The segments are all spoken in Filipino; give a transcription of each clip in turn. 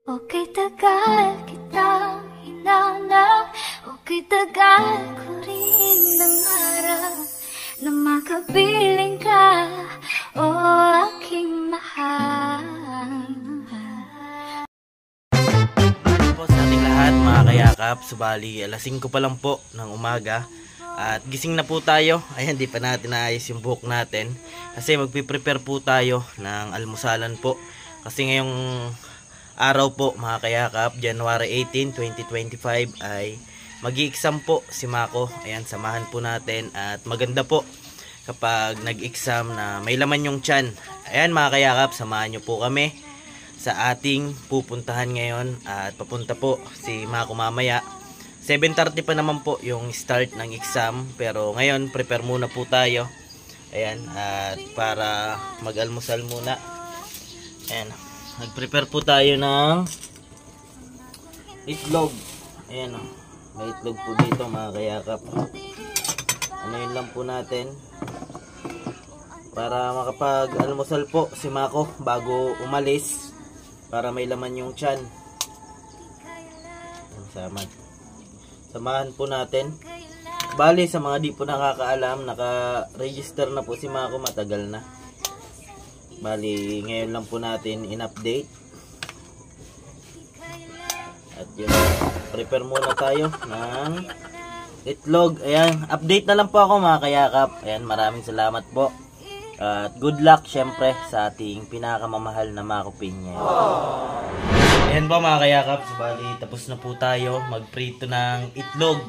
Okay, tagal kitang hinanap. Okay, tagal ko rin nangarap na makapiling ka, o aking mahal. Po sa ating lahat mga kayakap, subali alas 5 pa lang po ng umaga at gising na po tayo. Ayan, di pa natin naayos yung buhok natin kasi magpiprepare po tayo ng almusalan po kasi ngayong araw po mga kayakap, January 18, 2025 ay mag-i-exam po si Mako. Ayan, samahan po natin at maganda po kapag nag-exam na may laman yung tiyan. Ayan mga kayakap, samahan nyo po kami sa ating pupuntahan ngayon at papunta po si Mako mamaya. 7:30 pa naman po yung start ng exam pero ngayon prepare muna po tayo. Ayan, at para mag-almusal muna. Ayan, nag-prepare po tayo ng itlog. Ayan o, may itlog po dito mga kayakap. Ano yun lang po natin para makapag-almusal po si Mako bago umalis, para may laman yung tiyan. Samahan po natin. Bali, sa mga di po nakakaalam, naka-register na po si Mako matagal na. Bali, ngayon lang po natin in-update. At yun, prepare muna tayo ng itlog. Ayan, update na lang po ako mga kayakap. Ayan, maraming salamat po. At good luck syempre sa ating pinakamamahal na Mako Piña. Ayan po mga kayakap, bali tapos na po tayo magprito ng itlog.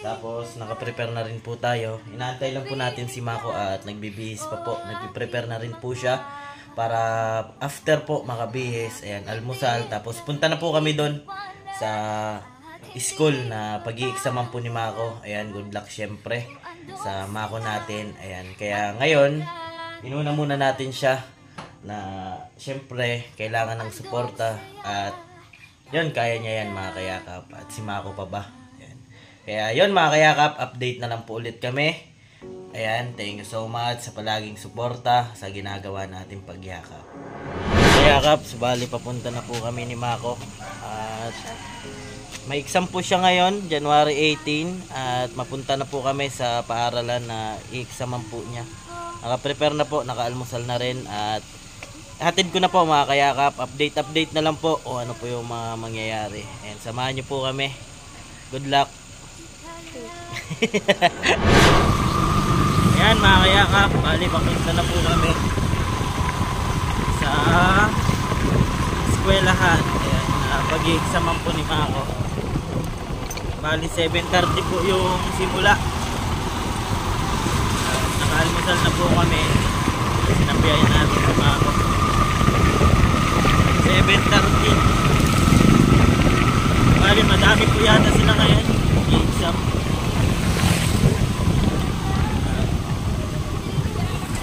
Tapos nakaprepare na rin po tayo. Inaantay lang po natin si Mako at nagbibihis pa po. Nagpiprepare na rin po siya para after po makabihis. Ayan, almusal. Tapos punta na po kami doon sa school na pag-i-examan po ni Mako. Ayan, good luck syempre sa Mako natin. Ayan, kaya ngayon inuna muna natin siya na syempre kailangan ng suporta at yun, kaya niya yan mga kayakap. At si Mako pa ba? Ayan. Kaya yun mga kayakap, update na lang po ulit kami. Ayan, thank you so much sa palaging suporta sa ginagawa natin pagyakap. Kayakap, subali papunta na po kami ni Mako. At may exam po siya ngayon, January 18. At mapunta na po kami sa paaralan na i-examan po niya. Naka-prepare na po, naka-almusal na rin. At hatid ko na po mga kayakap, update na lang po o ano po yung mga mangyayari. Ayan, samahan nyo po kami. Good luck. Ayan mga kayakap, bali papunta na po kami sa eskwelahan. Ayan, pag-i-examan po ni Mako. Bali 7:30 po yung simula. Naka-almusal na po kami. Sinabihan natin si Mako 7:30. Bali madami po yata sila ngayon i-exam.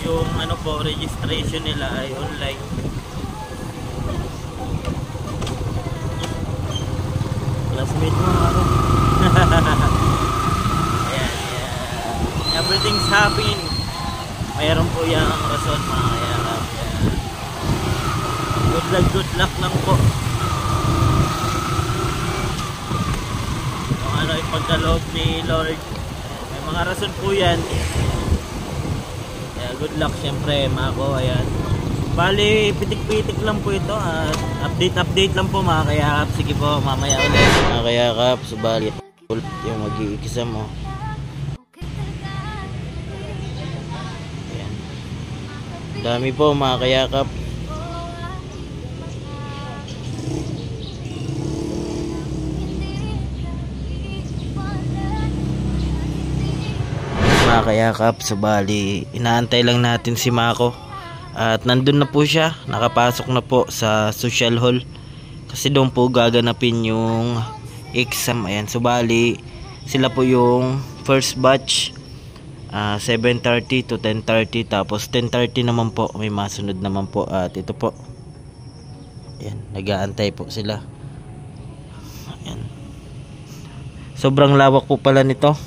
Yung ano po, registration nila ay online. Classmate mo ako. Ayan, yeah. Everything's happening. Mayroon po yung rason mga kayakap. Good luck lang po. Kung ano ipagkaloob ni Lord, may mga rason po yan. Kaya good luck syempre Mako. Ayan, bali pitik-pitik lang po ito at update lang po mga kayakap. Sige po, mamaya ulit mga kayakap, subali yung mag-i-exam mo. Ayan, dami po mga kayakap. Mga kayakap, subali inaantay lang natin si Mako at nandun na po siya, nakapasok na po sa social hall kasi doon po gaganapin yung exam. Ayan, subali sila po yung first batch, 7:30 to 10:30, tapos 10:30 naman po may masunod naman po. At ito po, ayan, nag-aantay po sila. Ayan, sobrang lawak po pala nito.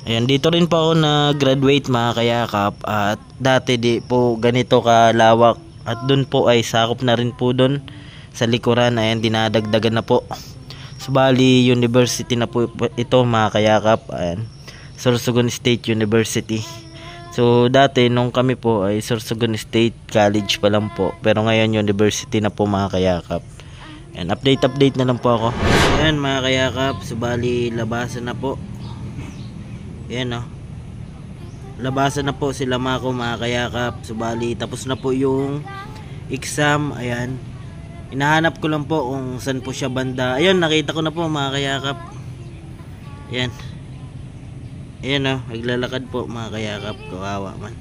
Ayan, dito rin po ako na-graduate mga kayakap at dati di po ganito kalawak at dun po ay sakop na rin po dun sa likuran. Ayan, dinadagdagan na po. Subali university na po ito mga kayakap. Ayan, Sorsogon State University. So dati nung kami po ay Sorsogon State College pa lang po, pero ngayon university na po mga kayakap. Ayan, update na lang po ako. Ayan mga kayakap, subali labasan na po. Ayan o, labasan na po sila mga kayakap. Subali tapos na po yung exam. Ayan, hinahanap ko lang po kung saan po siya banda. Ayun, nakita ko na po mga kayakap. Ayan, ayan o, naglalakad po mga kayakap. Kawawa man.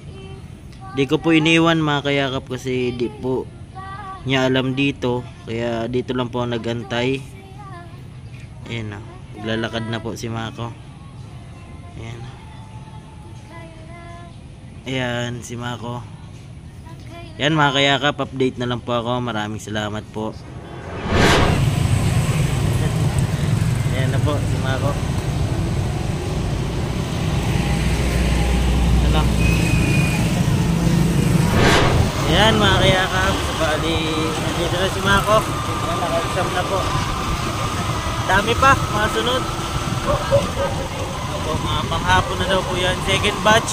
Di ko po iniwan mga kayakap kasi di po niya alam dito, kaya dito lang po nagantay. Ayan o, naglalakad na po si Mako. Ayan, ayan si Mako. Yan mga kayakap, update na lang po ako. Maraming salamat po. Ayan na po si Mako. Ano? Ayan mga kayakap, sabali nandito na si Mako. Ayan, naka-exam na po. Dami pa, mga sunod. Opo, mga panghapon na daw po yan. Second batch.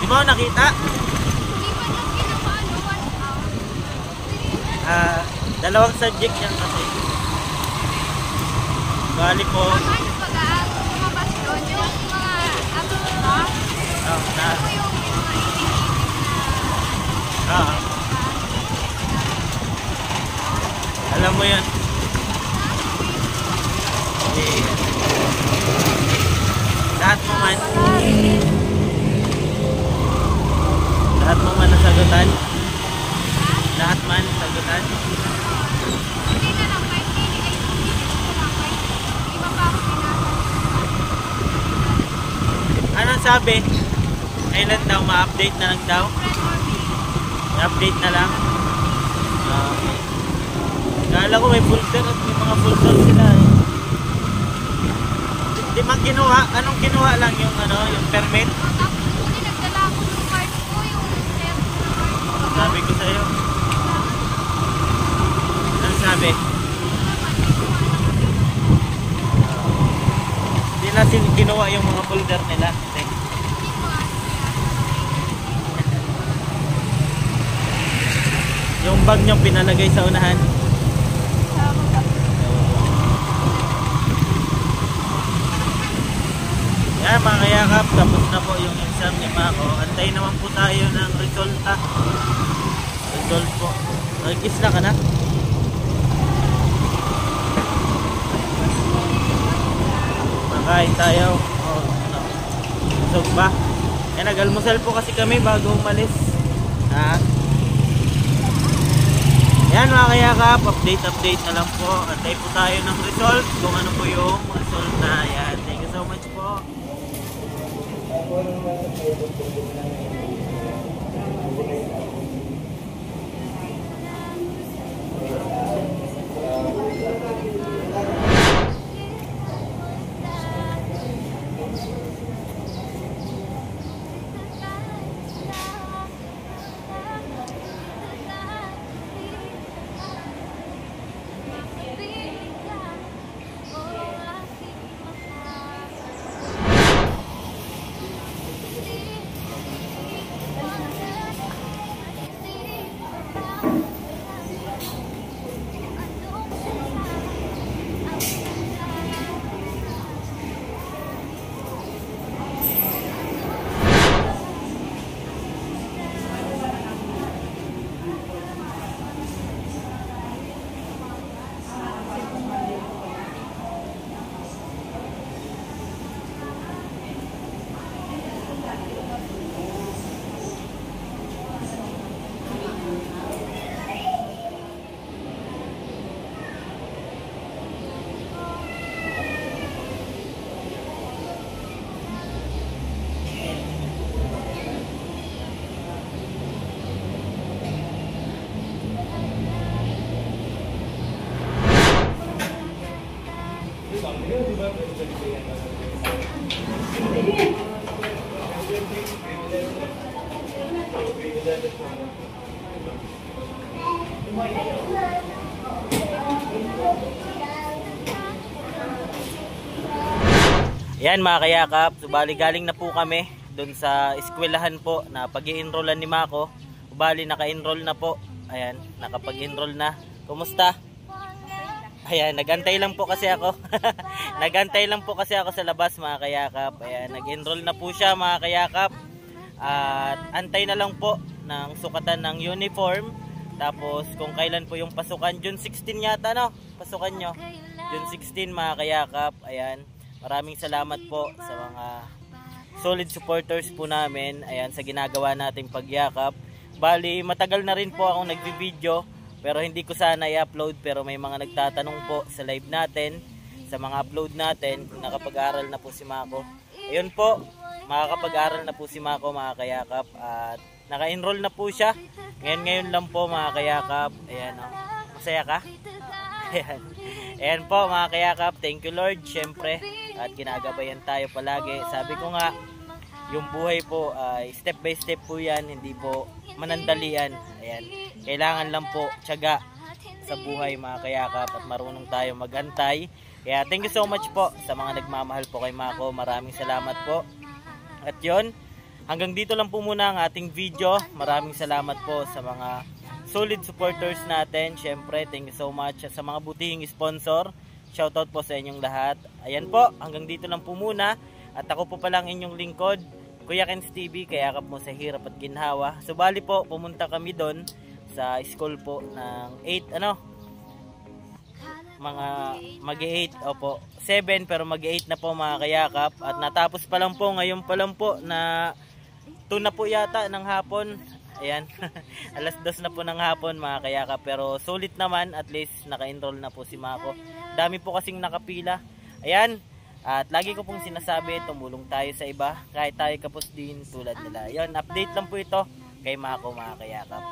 Di ba ako nakita? Dalawang subject yan kasi. Bali po. Alam mo yan. Okay. Lahat mo man nasagutan. Lahat man sagutan. Anong sabi? Kailan daw ma-update na lang daw? I-update na lang. Okay. Kala ko may folder at may mga folder sila eh. Di man kinuha? Anong kinuha lang yung ano, yung permit? Nagdala ko ng card ko, yung set. Sabi ko sa'yo. Anong sabi? Hindi na kinuha yung mga folder nila. Yung bag nyo pinalagay sa unahan. Yan mga kayakap, tapos na po yung exam ni Mako. Antay naman po tayo ng resulta. Result po. Nag-isla ka na? Makain tayo. Ano? Busog ba? Nag-almusal po kasi kami bago umalis. Ha? Yan mga kayakap, update na lang po. Antay po tayo ng result, kung ano po yung result na yan. Thank you so much po. Thank you. Yan mga kayakap, subali galing na po kami doon sa eskwelahan po na pag-i-enrollan ni Mako. Subali naka-enroll na po. Ayan, nakapag-enroll na. Kumusta? Ayan, nagantay lang po kasi ako. Nagantay lang po kasi ako sa labas mga kayakap. Ayan, nag-enroll na po siya mga kayakap. At antay na lang po ng sukatan ng uniform. Tapos kung kailan po yung pasukan, June 16 yata no? Pasukan nyo. June 16 mga kayakap. Ayan, maraming salamat po sa mga solid supporters po namin. Ayan, sa ginagawa nating pagyakap. Bali, matagal na rin po akong nagvi-video. Pero hindi ko sana i-upload. Pero may mga nagtatanong po sa live natin, sa mga upload natin, kung nakapag-aral na po si Mako. Ayun po, makakapag-aral na po si Mako mga kayakap. At naka-enroll na po siya. Ngayon lang po mga kayakap. Ayan o. Masaya ka? Ayan. Ayan po mga kayakap. Thank you Lord. Siyempre. At ginagabayan tayo palagi. Sabi ko nga, yung buhay po ay step by step po yan. Hindi po manandalian. Ayan. Kailangan lang po tiyaga sa buhay mga kayakap. At marunong tayo magantay. Kaya thank you so much po sa mga nagmamahal po kay Mako. Maraming salamat po. At yun, hanggang dito lang po muna ang ating video. Maraming salamat po sa mga solid supporters natin. Syempre, thank you so much sa mga butihing sponsor. Shoutout po sa inyong lahat. Ayan po, hanggang dito lang po muna. At ako po palang inyong lingkod, Kuya Ken's TV, kayakap mo sa hirap at ginhawa. Subali po, pumunta kami doon sa school po ng 8, mga mag-8, opo, 7 pero mag-8 na po mga kayakap. At natapos pa lang po, ngayon pa lang po na 2 na po yata ng hapon. Ayan, alas 2 na po ng hapon mga kayakap. Pero sulit naman, at least naka-enroll na po si Mako. Dami po kasing nakapila. Ayan, at lagi ko pong sinasabi, tumulong tayo sa iba kahit tayo kapos din tulad nila. Ayan, update lang po ito kay Mako mga kayakap.